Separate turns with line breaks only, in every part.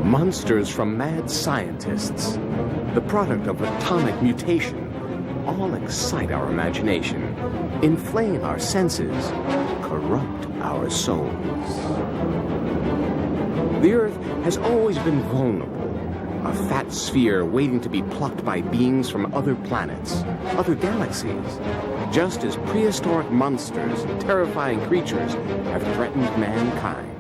Monsters from mad scientists, the product of atomic mutation, all excite our imagination, inflame our senses, corrupt our souls. The Earth has always been vulnerable, a fat sphere waiting to be plucked by beings from other planets, other galaxies, just as prehistoric monsters and terrifying creatures have threatened mankind.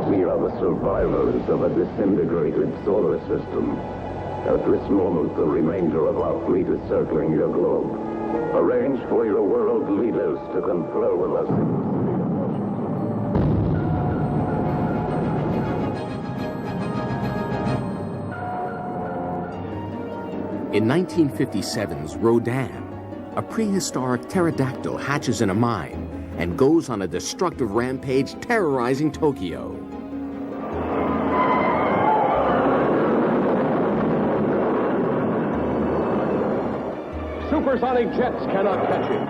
We are the survivors of a disintegrated solar system. At this moment, the remainder of our fleet is circling your globe. Arrange for your world leaders to confer with us.
In 1957's Rodan, a prehistoric pterodactyl hatches in a mine and goes on a destructive rampage terrorizing Tokyo.
Supersonic jets cannot catch him.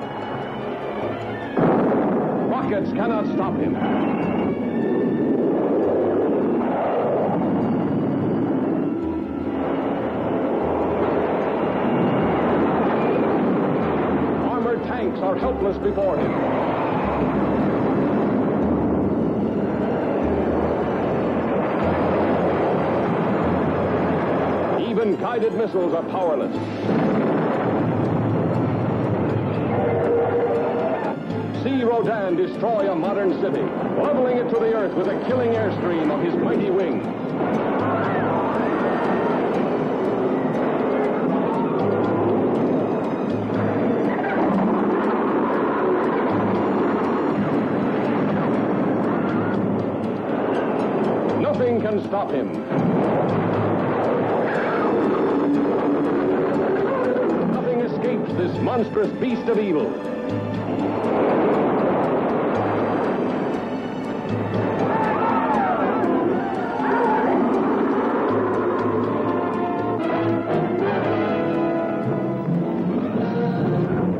Rockets cannot stop him. Armored tanks are helpless before him. Even guided missiles are powerless. See Rodan destroy a modern city, leveling it to the earth with a killing airstream of his mighty wings. Nothing can stop him. Nothing escapes this monstrous beast of evil.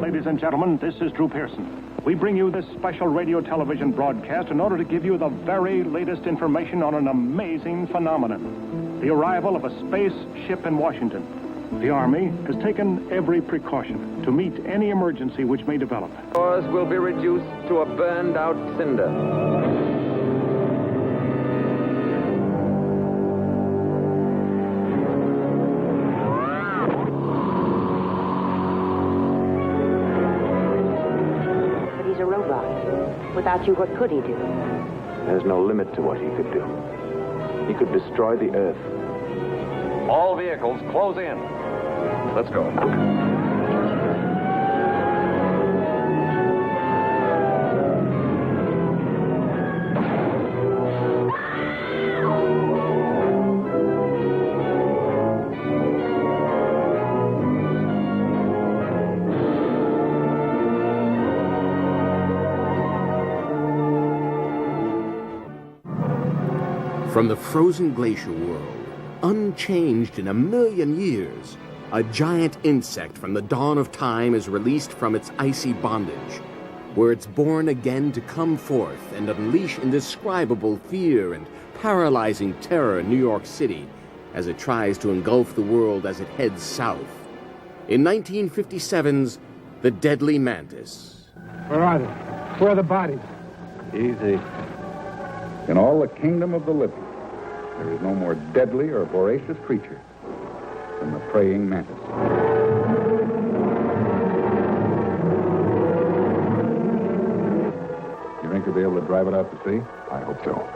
Ladies and gentlemen, this is Drew Pearson. We bring you this special radio television broadcast in order to give you the very latest information on an amazing phenomenon. The arrival of a space ship in Washington. The Army has taken every precaution to meet any emergency which may develop.
Stores will be reduced to a burned-out cinder.
Without you, what could he do?
There's no limit to what he could do. He could destroy the Earth.
All vehicles, close in. Let's go.
From the frozen glacial world, unchanged in 1,000,000 years, a giant insect from the dawn of time is released from its icy bondage, where it's born again to come forth and unleash indescribable fear and paralyzing terror in New York City as it tries to engulf the world as it heads south. In 1957's The Deadly Mantis.
Where are they? Where are the bodies?
Easy.
In all the kingdom of the living, there is no more deadly or voracious creature than the praying mantis. You think you'll be able to drive it out to sea?
I hope so.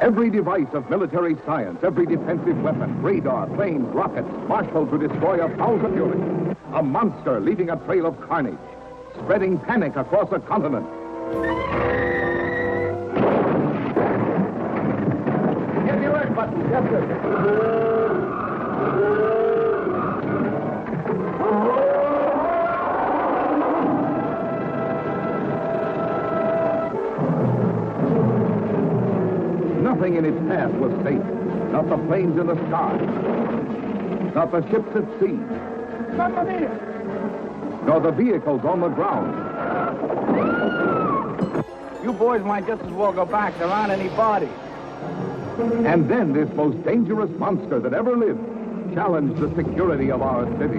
Every device of military science, every defensive weapon, radar, planes, rockets, marshaled to destroy 1,000 units. A monster leaving a trail of carnage, spreading panic across a continent. Get the alert button, Captain. Nothing in its path was safe. Not the planes in the sky. Not the ships at sea. Nor the vehicles on the ground.
You boys might just as well go back. There aren't any bodies.
And then this most dangerous monster that ever lived challenged the security of our city.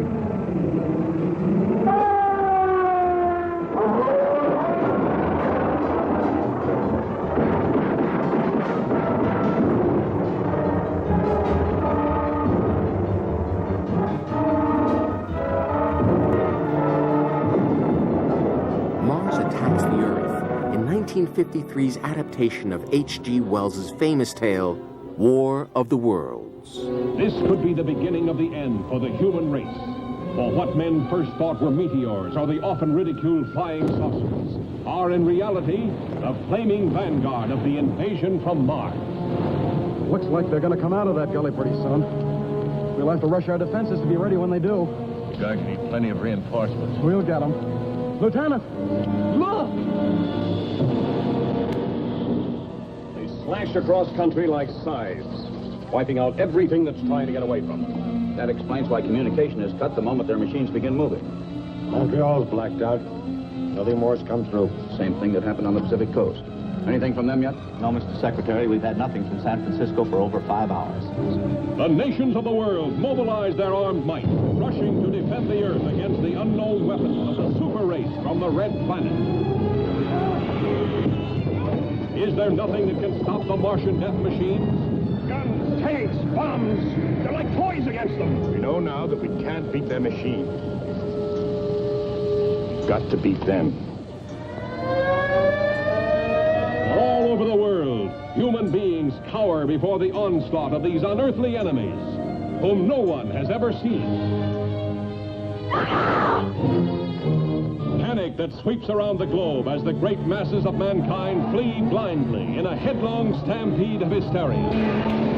Mars attacks the Earth in 1953's adaptation of H.G. Wells's famous tale, War of the Worlds.
This could be the beginning of the end for the human race. For what men first thought were meteors or the often ridiculed flying saucers are in reality the flaming vanguard of the invasion from Mars.
Looks like they're going to come out of that gully pretty soon. We'll have to rush our defenses to be ready when they do.
We're going to need plenty of reinforcements.
We'll get them. Lieutenant! Look!
They slashed across country like scythes, wiping out everything that's trying to get away from them.
That explains why communication is cut the moment their machines begin moving.
Montreal's blacked out. Nothing more's come through.
Same thing that happened on the Pacific coast. Anything from them yet?
No, Mr. Secretary, we've had nothing from San Francisco for over 5 hours.
The nations of the world mobilize their armed might, rushing to defend the Earth against the unknown weapons of the super race from the Red Planet. Is there nothing that can stop the Martian death machines?
Guns, tanks, bombs, they're like toys against them.
We know now that we can't beat their machine.
We've got to beat them. All over the world, human beings cower before the onslaught of these unearthly enemies, whom no one has ever seen. Panic that sweeps around the globe as the great masses of mankind flee blindly in a headlong stampede of hysteria.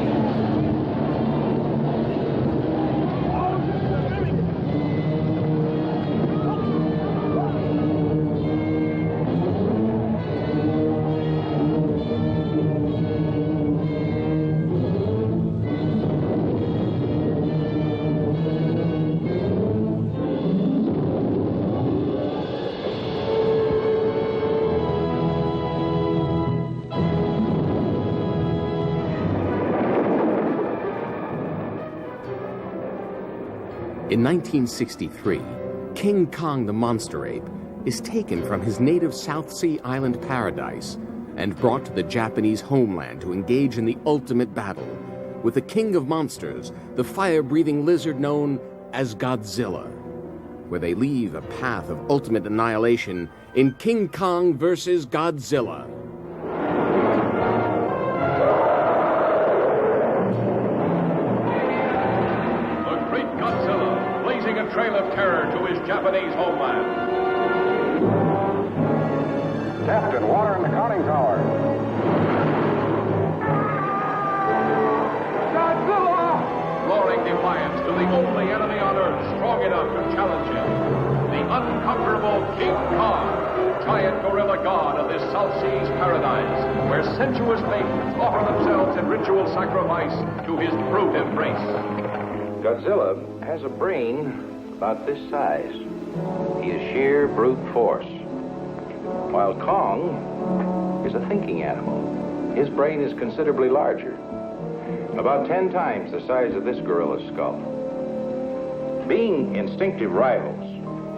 In 1963, King Kong the monster ape is taken from his native South Sea island paradise and brought to the Japanese homeland to engage in the ultimate battle with the king of monsters, the fire-breathing lizard known as Godzilla, where they leave a path of ultimate annihilation in King Kong vs. Godzilla.
Trail of terror to his Japanese homeland.
Captain, water in the conning tower.
Godzilla! Roaring defiance to the only enemy on Earth strong enough to challenge him. The unconquerable King Kong, giant gorilla god of this South Seas paradise, where sensuous maidens offer themselves in ritual sacrifice to his brute embrace.
Godzilla has a brain about this size. He is sheer brute force. While Kong is a thinking animal. His brain is considerably larger. About 10 times the size of this gorilla's skull. Being instinctive rivals,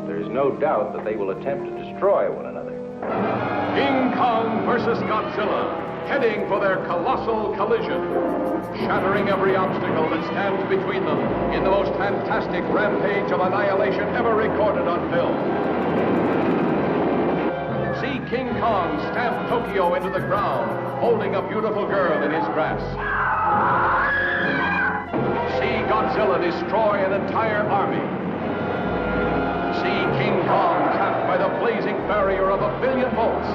there is no doubt that they will attempt to destroy one another.
King Kong versus Godzilla, heading for their colossal collision, shattering every obstacle that stands between them in the most fantastic rampage of annihilation ever recorded on film. See King Kong stamp Tokyo into the ground, holding a beautiful girl in his grasp. See Godzilla destroy an entire army. See King Kong trapped by the blazing barrier of 1 billion volts.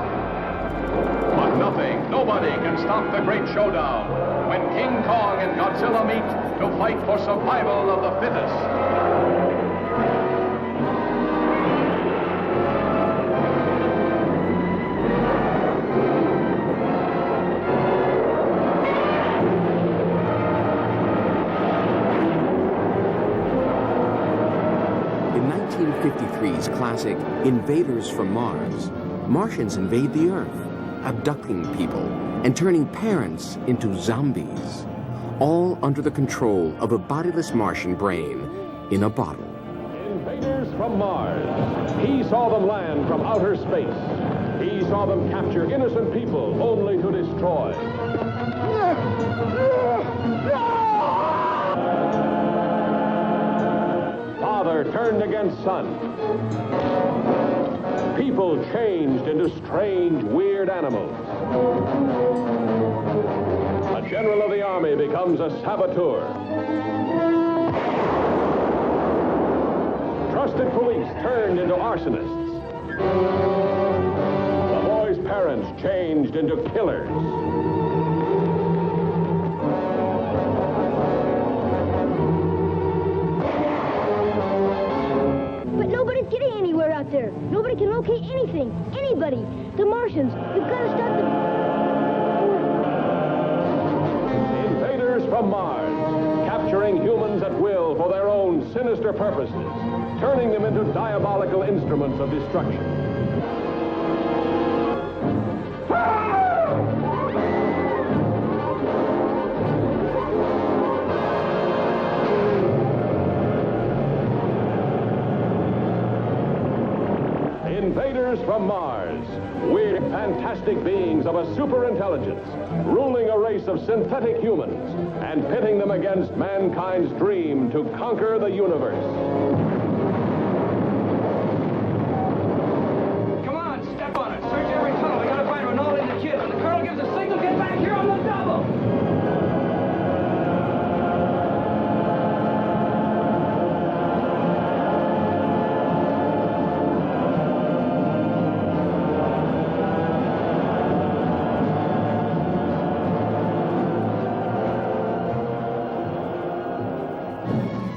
But nothing, nobody can stop the great showdown when King Kong and Godzilla meet to fight for survival of the fittest.
In 1953's classic Invaders from Mars, Martians invade the Earth, abducting people and turning parents into zombies, all under the control of a bodiless Martian brain in a bottle.
Invaders from Mars. He saw them land from outer space. He saw them capture innocent people only to destroy. Father turned against son. People changed into strange, weird animals. A general of the army becomes a saboteur. Trusted police turned into arsonists. The boy's parents changed into killers.
But nobody's getting anywhere out there. Nobody can locate anything, anybody. The Martians, you've got to stop them.
Invaders from Mars, capturing humans at will for their own sinister purposes, turning them into diabolical instruments of destruction. Invaders from Mars, weird, fantastic beings of a superintelligence, ruling a race of synthetic humans and pitting them against mankind's dream to conquer the universe.
Come on, step on it. Search every tunnel. We gotta find Ronaldo and the kid. When the colonel gives a signal, get back here on the double.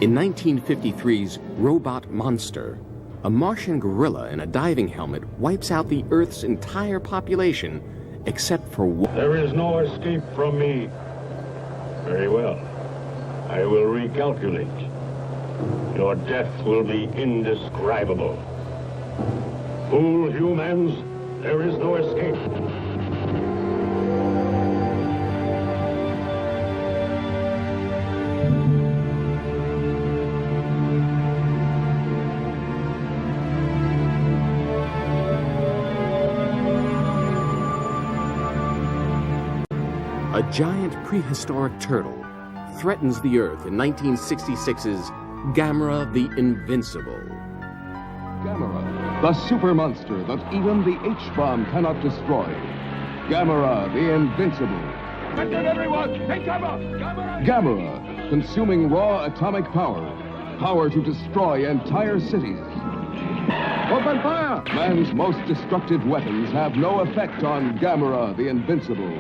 In 1953's Robot Monster, a Martian gorilla in a diving helmet wipes out the Earth's entire population except for one.
There is no escape from me. Very well. I will recalculate. Your death will be indescribable. Fool humans, there is no escape.
A giant prehistoric turtle threatens the Earth in 1966's Gamera the Invincible.
Gamera, the super monster that even the H-bomb cannot destroy. Gamera the Invincible.
Attention, everyone! Take cover! Gamera!
Gamera, consuming raw atomic power. Power to destroy entire cities. Open fire! Man's most destructive weapons have no effect on Gamera the Invincible.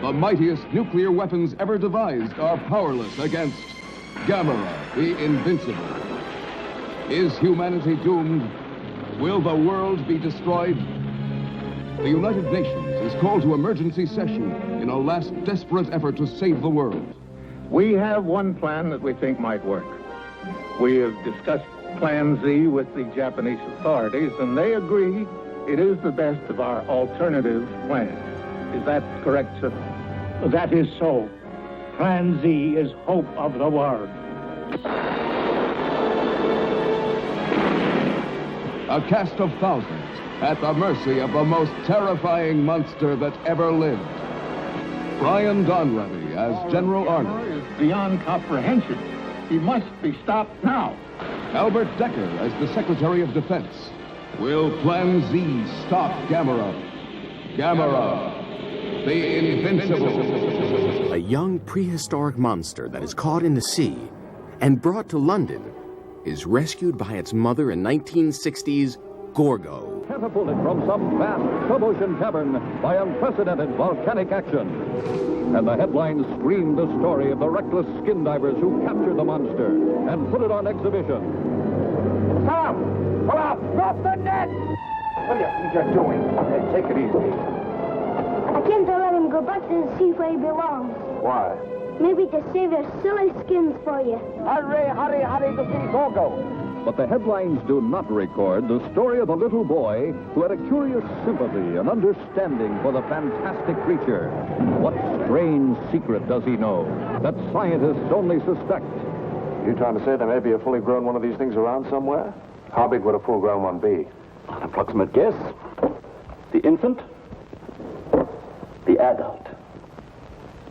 The mightiest nuclear weapons ever devised are powerless against Gamera the Invincible. Is humanity doomed? Will the world be destroyed? The United Nations is called to emergency session in a last desperate effort to save the world.
We have one plan that we think might work. We have discussed Plan Z with the Japanese authorities, and they agree it is the best of our alternative plans. Is that correct, sir?
That is so. Plan Z is hope of the world.
A cast of thousands at the mercy of the most terrifying monster that ever lived. Brian Donlevy as General Arnold.
Is beyond comprehension. He must be stopped now.
Albert Decker as the Secretary of Defense. Will Plan Z stop Gamera? Gamera, the Invincible.
A young prehistoric monster that is caught in the sea and brought to London is rescued by its mother in 1960's Gorgo.
Catapulted from some vast sub-ocean cavern by unprecedented volcanic action. And the headlines screamed the story of the reckless skin divers who captured the monster and put it on exhibition.
Stop! Pull out! Drop the net! What do you think you're doing? Okay, take it easy.
I can't let him go back to the sea where he belongs.
Why?
Maybe to save their silly skins for you.
Hurry, hurry, hurry to see Gorgo.
But the headlines do not record the story of a little boy who had a curious sympathy and understanding for the fantastic creature. What strange secret does he know that scientists only suspect?
You trying to say there may be a fully grown one of these things around somewhere? How big would a full-grown one be?
An approximate guess. The infant. The adult.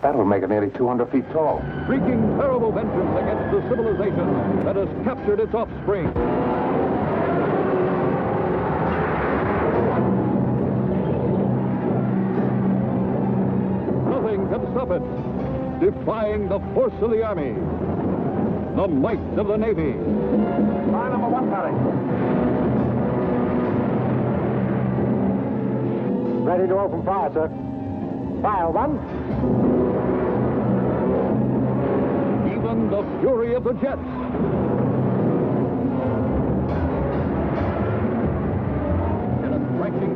That would make it nearly 200 feet tall.
Wreaking terrible vengeance against the civilization that has captured its offspring. Nothing can stop it. Defying the force of the Army. The might of the Navy.
Line number 1, Harry. Ready to open fire, sir. Fire 1.
Even the fury of the jets. And a striking...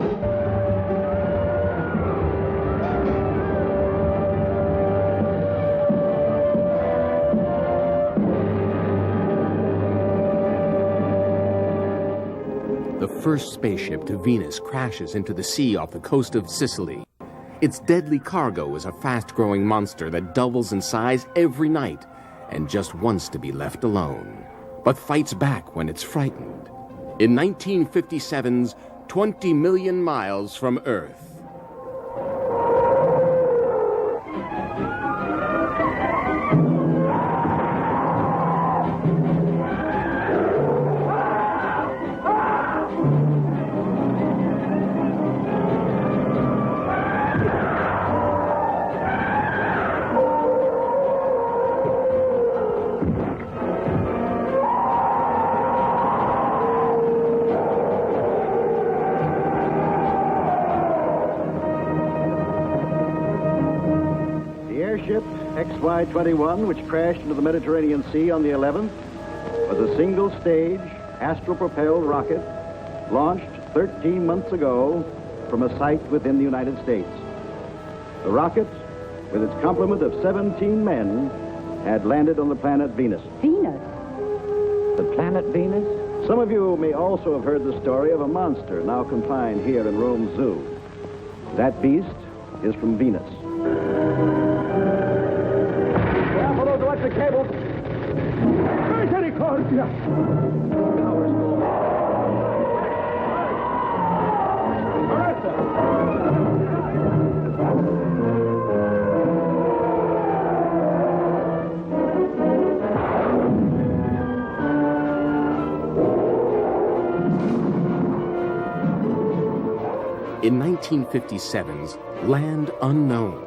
The first spaceship to Venus crashes into the sea off the coast of Sicily. Its deadly cargo is a fast-growing monster that doubles in size every night and just wants to be left alone, but fights back when it's frightened. In 1957's 20 Million Miles from Earth.
XY-21, which crashed into the Mediterranean Sea on the 11th, was a single-stage, astral-propelled rocket launched 13 months ago from a site within the United States. The rocket, with its complement of 17 men, had landed on the planet Venus.
Venus?
The planet Venus? Some of you may also have heard the story of a monster now confined here in Rome Zoo. That beast is from Venus.
The cables. Misericordia! Power's low.
In 1957's Land Unknown,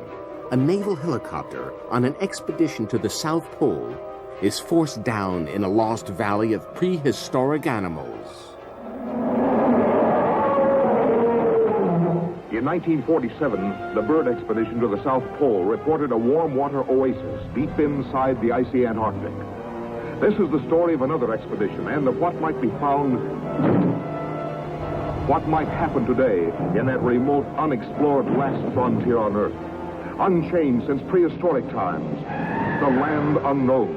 a naval helicopter on an expedition to the South Pole is forced down in a lost valley of prehistoric animals.
In 1947, the bird expedition to the South Pole reported a warm water oasis deep inside the icy Antarctic. This is the story of another expedition and of what might be found, what might happen today in that remote, unexplored last frontier on Earth. Unchanged since prehistoric times, the land unknown.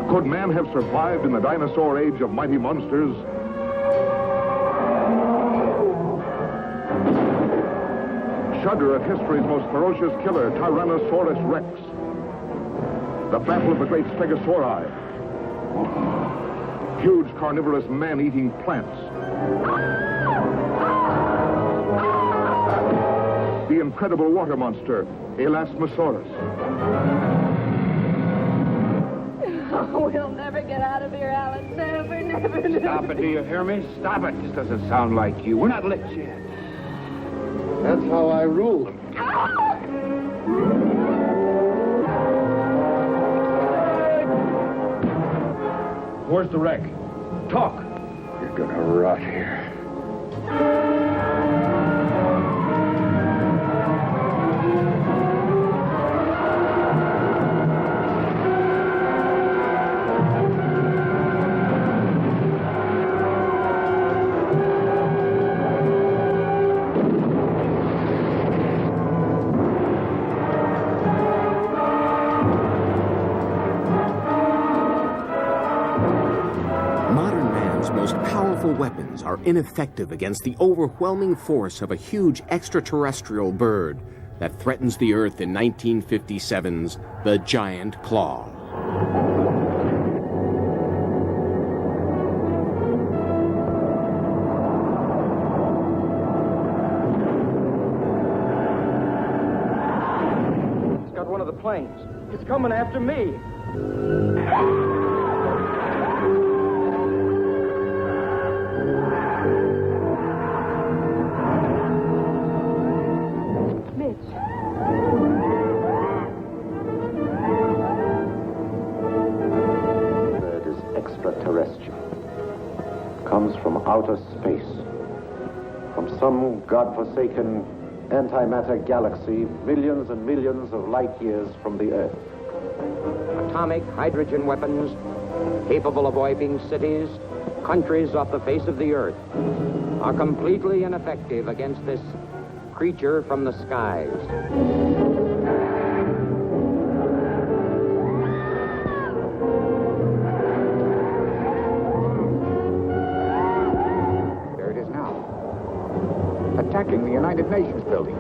Could man have survived in the dinosaur age of mighty monsters? Shudder at history's most ferocious killer, Tyrannosaurus Rex. The battle of the great Stegosauri. Huge carnivorous man-eating plants. The incredible water monster, Elasmosaurus.
Oh, we'll never get out of here, Alan. Never.
Stop it, do you hear me? Stop it. This doesn't sound like you. We're not licked yet. That's how I rule them.
Where's the wreck? Talk.
You're gonna rot here.
man's most powerful weapons are ineffective against the overwhelming force of a huge extraterrestrial bird that threatens the Earth in 1957's The Giant Claw.
It's got one of the planes. It's coming after me.
Comes from outer space, from some godforsaken antimatter galaxy millions and millions of light years from the Earth.
Atomic hydrogen weapons capable of wiping cities, countries off the face of the Earth, are completely ineffective against this creature from the skies.
Attacking the United Nations building.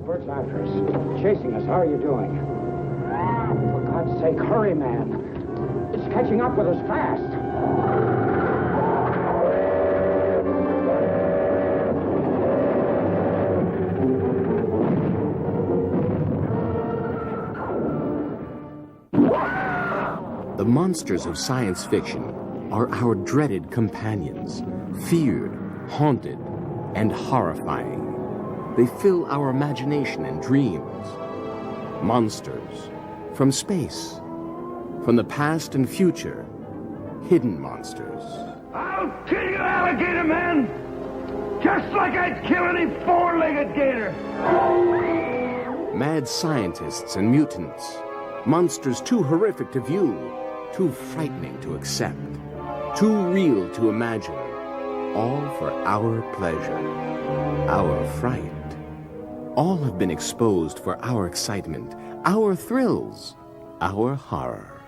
Bird's after us. Chasing us. How are you doing? For God's sake, hurry, man. It's catching up with us fast.
The monsters of science fiction are our dreaded companions, feared, haunted, and horrifying. They fill our imagination and dreams. Monsters from space, from the past and future, hidden monsters.
I'll kill you, alligator man! Just like I'd kill any four-legged gator!
Mad scientists and mutants, monsters too horrific to view, too frightening to accept, too real to imagine, all for our pleasure, our fright. All have been exposed for our excitement, our thrills, our horror.